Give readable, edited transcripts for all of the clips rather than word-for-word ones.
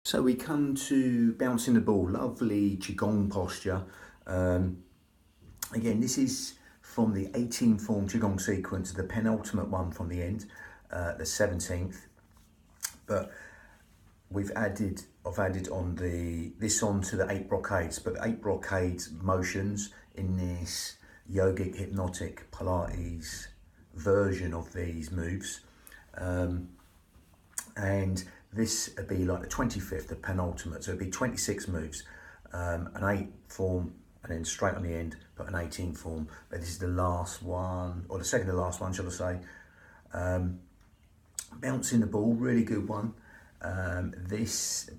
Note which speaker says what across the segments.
Speaker 1: So we come to bouncing the ball, lovely Qigong posture. Again, this is from the 18 form Qigong sequence, the penultimate one from the end, the 17th. But I've added on this onto the 8 brocades, but the 8 brocades motions in this yogic hypnotic Pilates version of these moves. And this would be like the 25th, the penultimate, so it'd be 26 moves, an 8 form, and then straight on the end, but an 18 form. But this is the last one, or the second to last one, shall I say. Bouncing the ball, really good one. This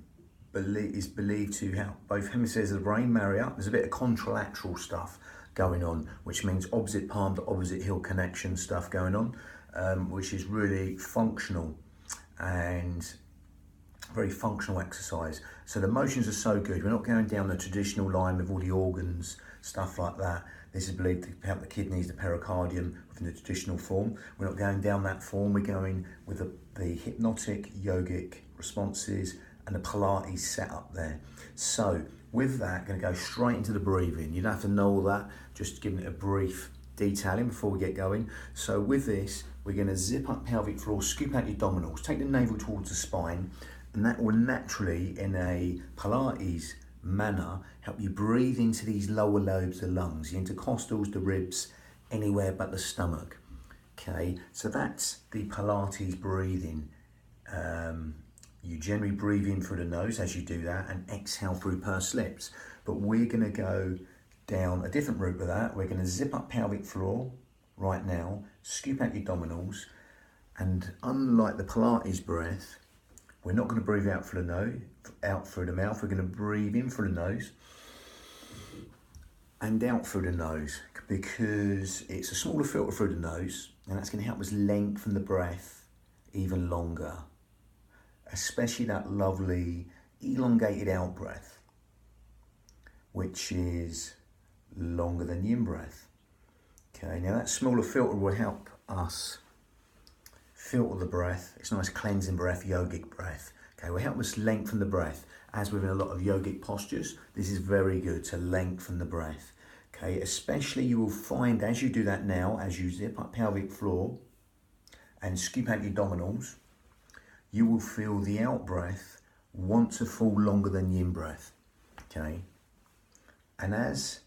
Speaker 1: is believed to help both hemispheres of the brain marry up. There's a bit of contralateral stuff going on, which means opposite palm to opposite heel connection stuff going on, which is really functional and very functional exercise. So the motions are so good. We're not going down the traditional line with all the organs, stuff like that. This is believed to help the kidneys, the pericardium within the traditional form. We're not going down that form. We're going with the hypnotic yogic responses and the Pilates setup there. So with that, going to go straight into the breathing. You don't have to know all that, just giving it a brief detailing before we get going. So with this, we're going to zip up pelvic floor, scoop out your abdominals, take the navel towards the spine, and that will naturally, in a Pilates manner, help you breathe into these lower lobes of the lungs, the intercostals, the ribs, anywhere but the stomach. Okay, so that's the Pilates breathing. You generally breathe in through the nose as you do that and exhale through pursed lips. But we're going to go down a different route with that. We're going to zip up pelvic floor right now, scoop out your abdominals, and unlike the Pilates breath, we're not going to breathe out through the nose, out through the mouth. We're going to breathe in through the nose and out through the nose, because it's a smaller filter through the nose, and that's going to help us lengthen the breath even longer, especially that lovely elongated out breath, which is longer than the in breath. Okay, now that smaller filter will help us filter the breath. It's a nice cleansing breath, yogic breath. Okay, will help us lengthen the breath. As within a lot of yogic postures, this is very good to lengthen the breath. Okay, especially you will find as you do that now, as you zip up pelvic floor and scoop out your abdominals, you will feel the out breath want to fall longer than the in breath. Okay, and as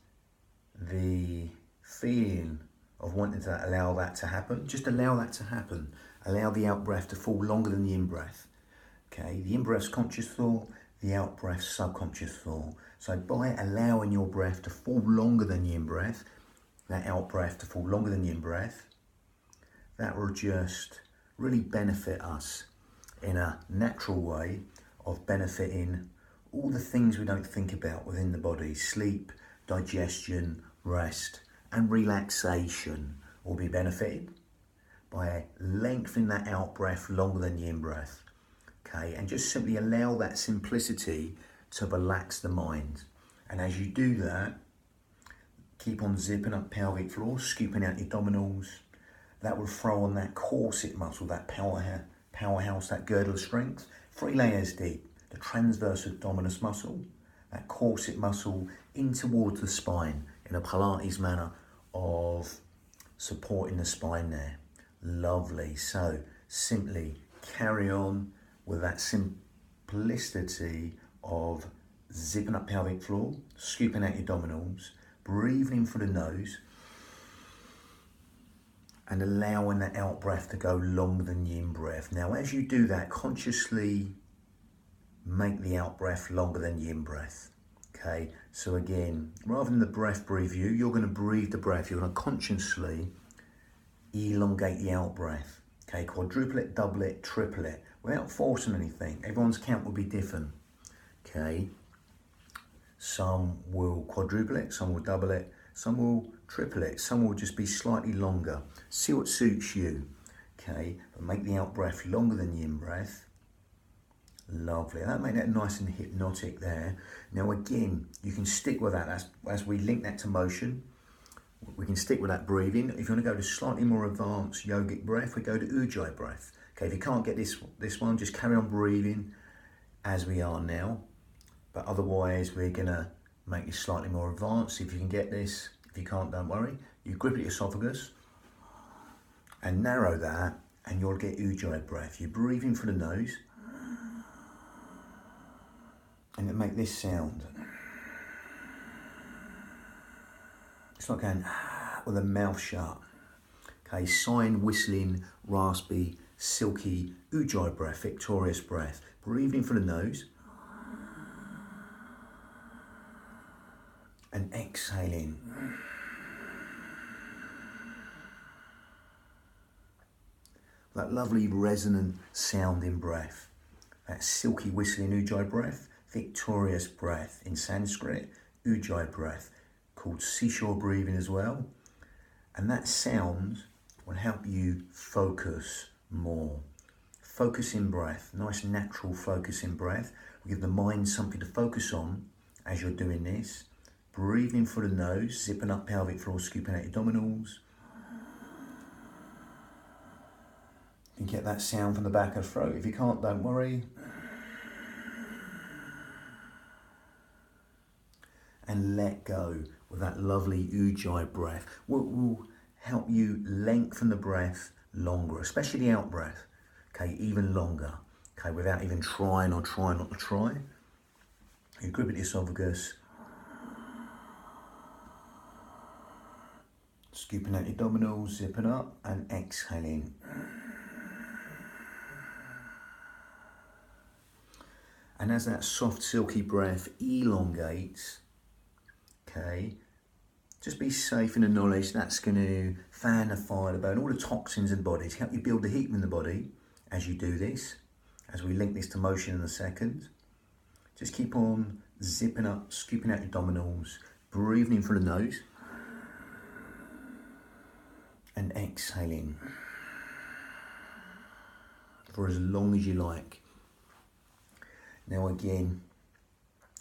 Speaker 1: the feeling of wanting to allow that to happen, just allow that to happen. Allow the out breath to fall longer than the in breath. Okay, the in breath's conscious thought, the out breath's subconscious thought. So by allowing your breath to fall longer than the in breath, that out breath to fall longer than the in breath, that will just really benefit us in a natural way of benefiting all the things we don't think about within the body: sleep, digestion, rest, and relaxation will be benefited by lengthening that out breath longer than the in breath. Okay, and just simply allow that simplicity to relax the mind. And as you do that, keep on zipping up pelvic floor, scooping out your abdominals. That will throw on that corset muscle, that powerhouse, that girdle of strength, 3 layers deep. The transverse abdominis muscle, that corset muscle in towards the spine in a Pilates manner of supporting the spine there. Lovely. So simply carry on with that simplicity of zipping up pelvic floor, scooping out your abdominals, breathing in through the nose, and allowing that out breath to go longer than the in breath. Now, as you do that, consciously make the out breath longer than the in breath. Okay, so again, rather than the breath breathe you, you're going to breathe the breath. You're going to consciously elongate the out breath. Okay, quadruple it, double it, triple it, without forcing anything. Everyone's count will be different. Okay, some will quadruple it, some will double it, some will triple it, some will just be slightly longer. See what suits you. Okay, but make the out breath longer than the in breath. Lovely. That make that nice and hypnotic there. Now again, you can stick with that as we link that to motion. We can stick with that breathing. If you want to go to slightly more advanced yogic breath, we go to Ujjayi breath. Okay, if you can't get this one, just carry on breathing as we are now, but otherwise we're gonna make this slightly more advanced. If you can get this, if you can't, don't worry. You grip at your esophagus and narrow that, and you'll get ujjayi breath. You breathe in through the nose, and it make this sound. It's like going with the mouth shut. Okay, sign, whistling, raspy, silky, ujjayi breath, victorious breath. Breathe in through the nose and exhaling. That lovely resonant sounding breath. That silky whistling ujjayi breath, victorious breath in Sanskrit, ujjayi breath, called seashore breathing as well. And that sound will help you focus more. Focusing breath, nice natural focusing breath. Will give the mind something to focus on as you're doing this. Breathing through the nose, zipping up pelvic floor, scooping out your abdominals. You can get that sound from the back of the throat. If you can't, don't worry. And let go with that lovely ujjayi breath. Will help you lengthen the breath longer, especially the out breath. Okay, even longer. Okay, without even trying or trying not to try. You grip at the esophagus. Scooping out your abdominals, zipping up and exhaling. And as that soft, silky breath elongates, okay, just be safe in the knowledge that's going to fan the fire, burn all the toxins in the body, to help you build the heat in the body as you do this, as we link this to motion in a second. Just keep on zipping up, scooping out your abdominals, breathing in through the nose, and exhaling for as long as you like. Now again,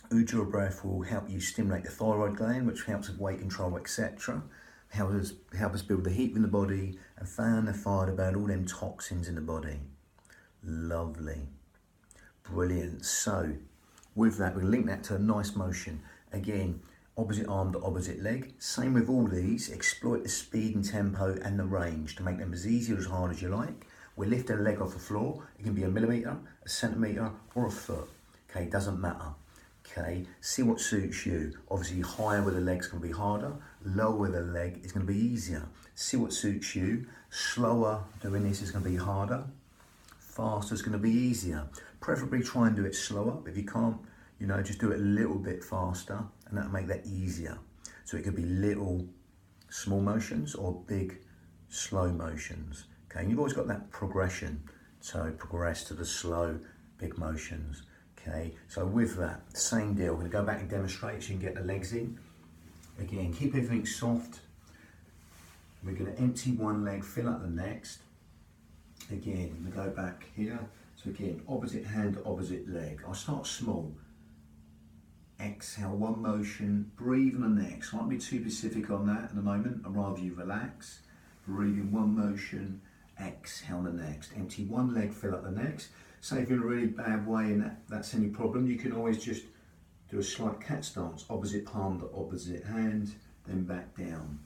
Speaker 1: ujjayi breath will help you stimulate the thyroid gland, which helps with weight control, etc. Help us build the heat in the body and fan the fire to burn all them toxins in the body. Lovely. Brilliant. So with that, we'll link that to a nice motion. Again, opposite arm to opposite leg. Same with all these. Exploit the speed and tempo and the range to make them as easy or as hard as you like. We're lifting a leg off the floor. It can be a millimetre, a centimetre or a foot. Okay, doesn't matter. Okay, see what suits you. Obviously higher with the leg's going to be harder. Lower with the leg is going to be easier. See what suits you. Slower doing this is going to be harder. Faster is going to be easier. Preferably try and do it slower. If you can't, just do it a little bit faster, and that'll make that easier. So it could be little small motions or big slow motions. Okay, and you've always got that progression. So progress to the slow, big motions. Okay, so with that, same deal. We're going to go back and demonstrate so you can get the legs in. Again, keep everything soft. We're going to empty one leg, fill up the next. Again, we go back here. So again, opposite hand to opposite leg. I'll start small. Exhale, one motion, breathe on the next. I won't be too specific on that at the moment. I'd rather you relax. Breathe in one motion, exhale the next. Empty one leg, fill up the next. Say if you're in a really bad way and that's any problem, you can always just do a slight cat stance. Opposite palm to opposite hand, then back down.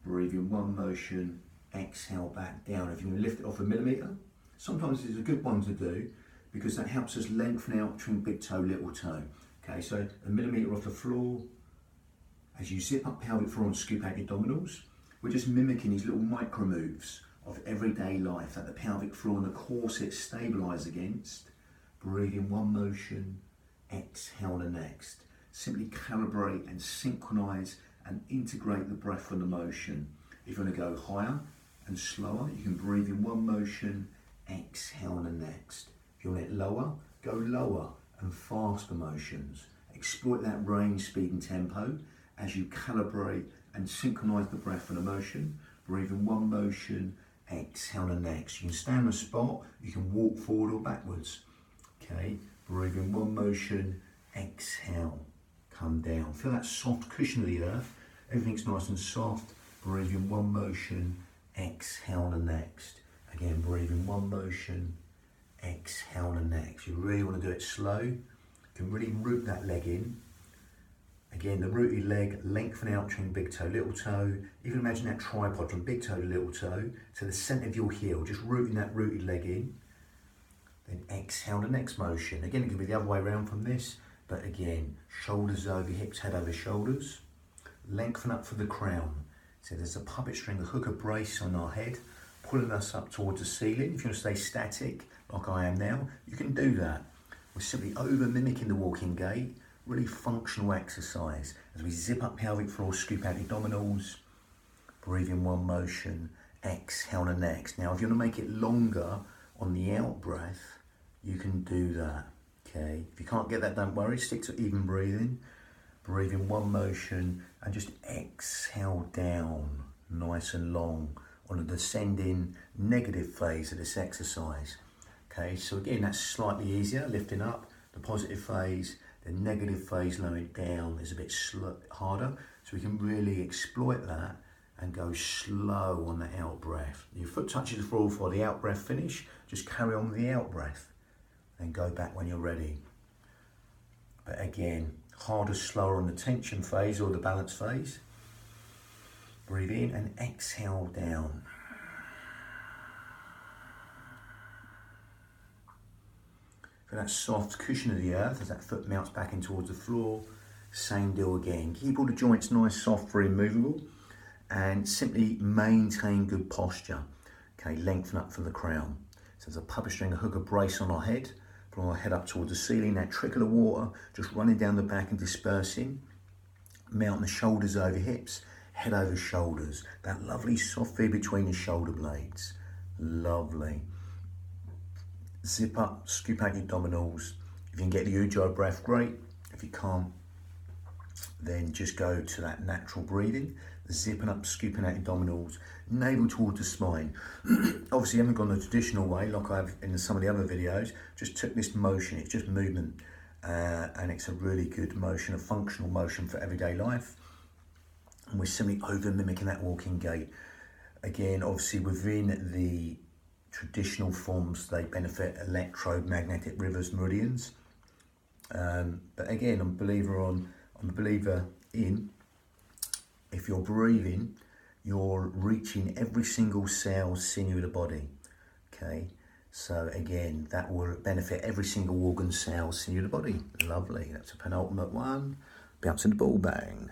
Speaker 1: Breathe in one motion, exhale back down. If you can lift it off a millimetre, sometimes it's a good one to do because that helps us lengthen out between big toe, little toe. Okay, so a millimetre off the floor. As you zip up pelvic floor and scoop out your abdominals, we're just mimicking these little micro moves of everyday life that the pelvic floor and the corset stabilise against. Breathe in one motion, exhale the next. Simply calibrate and synchronise and integrate the breath and the motion. If you want to go higher and slower, you can breathe in one motion, exhale the next. If you want it lower, go lower and faster motions. Exploit that range, speed and tempo as you calibrate and synchronise the breath and the motion. Breathe in one motion, exhale the next. You can stand on the spot, you can walk forward or backwards. Okay, breathe in one motion, exhale, come down. Feel that soft cushion of the earth. Everything's nice and soft. Breathe in one motion, exhale the next. Again, breathe in one motion, exhale the next. You really want to do it slow. You can really root that leg in. Again, the rooted leg, lengthen out between big toe, little toe. Even imagine that tripod from big toe to little toe to the centre of your heel, just rooting that rooted leg in. Then exhale the next motion. Again, it can be the other way around from this, but again, shoulders over hips, head over shoulders. Lengthen up for the crown. So there's a puppet string, a hook, a brace on our head, pulling us up towards the ceiling. If you want to stay static, like I am now, you can do that. We're simply over mimicking the walking gait. Really functional exercise. As we zip up pelvic floor, scoop out abdominals, breathe in one motion, exhale the next. Now, if you want to make it longer on the out breath, you can do that, okay? If you can't get that, don't worry, stick to even breathing. Breathe in one motion and just exhale down, nice and long, on a descending negative phase of this exercise. Okay, so again, that's slightly easier, lifting up, the positive phase. The negative phase, lowering down, is a bit harder. So we can really exploit that and go slow on the out breath. Your foot touches the floor for the out breath finish. Just carry on with the out breath and go back when you're ready. But again, harder, slower on the tension phase or the balance phase. Breathe in and exhale down. For that soft cushion of the earth as that foot melts back in towards the floor, same deal again. Keep all the joints nice, soft, very movable, and simply maintain good posture. Okay, lengthen up from the crown. So there's a puppet string, a hook, a brace on our head, pull our head up towards the ceiling, that trickle of water just running down the back and dispersing. Mounting the shoulders over hips, head over shoulders. That lovely soft V between the shoulder blades. Lovely. Zip up, scoop out your abdominals. If you can get the Ujjayi breath, great. If you can't, then just go to that natural breathing. Zipping up, scooping out your abdominals, navel towards the spine. Obviously, I haven't gone the traditional way like I've in some of the other videos. Just took this motion, it's just movement. And it's a really good motion, a functional motion for everyday life. And we're simply over mimicking that walking gait. Again, obviously within the traditional forms, they benefit electromagnetic rivers, meridians. But again, I'm a believer in, if you're breathing, you're reaching every single cell, sinew of the body. Okay, so again, that will benefit every single organ, cell, sinew of the body. Lovely. That's a penultimate one. Bouncing the ball bang.